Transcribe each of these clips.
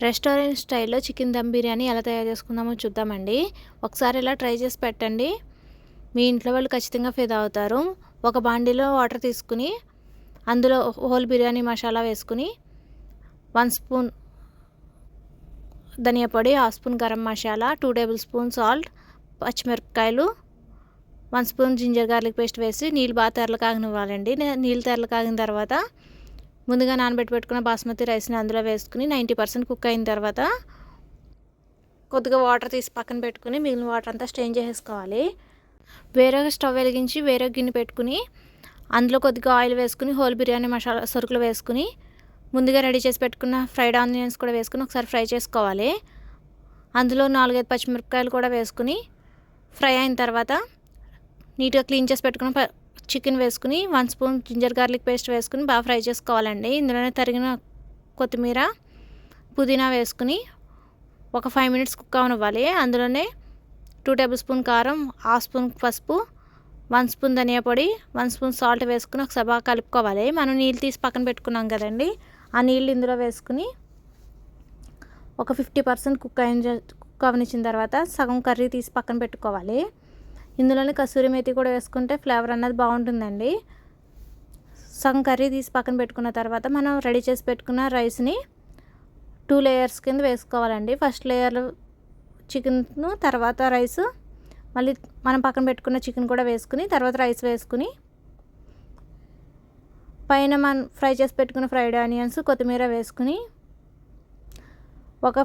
Restaurant స్టైల్లో chicken dum biryani ఎలా తయారు చేసుకుందామో చూద్దామండి. ఒకసారి ఇలా ట్రై చేసి పెట్టండి. మీ ఇంట్లో వాళ్ళు ఖచ్చితంగా ఫిదా అవుతారు. ఒక బాండీలో వాటర్ తీసుకుని అందులో హోల్ బిర్యానీ మసాలా వేసుకుని 1 స్పూన్ ధనియా పొడి, 1/2 spoon garam masala, 2 table spoon salt, పచ్చిమిరపకాయలు, 1 స్పూన్ జింజర్ గార్లిక్ పేస్ట్ వేసి నీళ్ళు బాగా తెరలు కాగనివ్వాలండి. నీళ్ళు తెరలు కాగిన తర్వాత ముందుగా నానబెట్టుకున్న బాస్మతి రైస్ని అందులో వేసుకుని 90% కుక్ అయిన తర్వాత కొద్దిగా వాటర్ తీసి పక్కన పెట్టుకుని మిగిలిన వాటర్ అంతా స్ట్రెయిన్ చేసేసుకోవాలి. వేరే స్టవ్ వెలిగించి వేరే గిన్నె పెట్టుకుని అందులో కొద్దిగా ఆయిల్ వేసుకుని హోల్ బిర్యానీ మసాలా సరుకులు వేసుకుని ముందుగా రెడీ చేసి పెట్టుకున్న ఫ్రైడ్ ఆనియన్స్ కూడా వేసుకుని ఒకసారి ఫ్రై చేసుకోవాలి. అందులో 4-5 పచ్చిమిరపకాయలు కూడా వేసుకుని ఫ్రై అయిన తర్వాత నీట్గా క్లీన్ చేసి పెట్టుకున్న చికెన్ వేసుకుని 1 స్పూన్ జింజర్ గార్లిక్ పేస్ట్ వేసుకుని బాగా ఫ్రై చేసుకోవాలండి. ఇందులోనే తరిగిన కొత్తిమీర, పుదీనా వేసుకుని ఒక 5 మినిట్స్ కుక్ అవనివ్వాలి. అందులోనే 2 టేబుల్ స్పూన్ కారం, 1/2 స్పూన్ పసుపు, 1 స్పూన్ ధనియా పొడి, 1 స్పూన్ సాల్ట్ వేసుకుని ఒకసారి బాగా కలుపుకోవాలి. మనం నీళ్ళు తీసి పక్కన పెట్టుకున్నాం కదండి, ఆ నీళ్ళు ఇందులో వేసుకుని ఒక 50% కుక్ అవనిచ్చిన తర్వాత సగం కర్రీ తీసి పక్కన పెట్టుకోవాలి. ఇందులోనే కసూరి మేతి కూడా వేసుకుంటే ఫ్లేవర్ అన్నది బాగుంటుందండి. సగం కర్రీ తీసి పక్కన పెట్టుకున్న తర్వాత మనం రెడీ చేసి పెట్టుకున్న రైస్ని 2 లేయర్స్ కింద వేసుకోవాలండి. ఫస్ట్ లేయర్ చికెన్, తర్వాత రైస్, మళ్ళీ మనం పక్కన పెట్టుకున్న చికెన్ కూడా వేసుకుని తర్వాత రైస్ వేసుకుని పైన మనం ఫ్రై చేసి పెట్టుకున్న ఫ్రైడ్ ఆనియన్స్, కొత్తిమీర వేసుకుని ఒక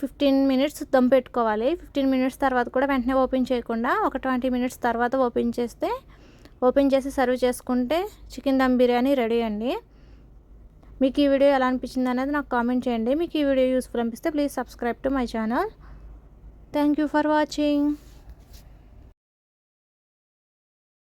15 మినిట్స్ దమ్ పెట్టుకోవాలి. 15 మినిట్స్ తర్వాత కూడా వెంటనే ఓపెన్ చేయకుండా ఒక 20 మినిట్స్ తర్వాత ఓపెన్ చేసి సర్వ్ చేసుకుంటే చికెన్ దమ్ బిర్యానీ రెడీ అండి. మీకు ఈ వీడియో ఎలా అనిపించింది అనేది నాకు కామెంట్ చేయండి. మీకు ఈ వీడియో యూస్ఫుల్ అనిపిస్తే please subscribe to my channel. Thank you for watching.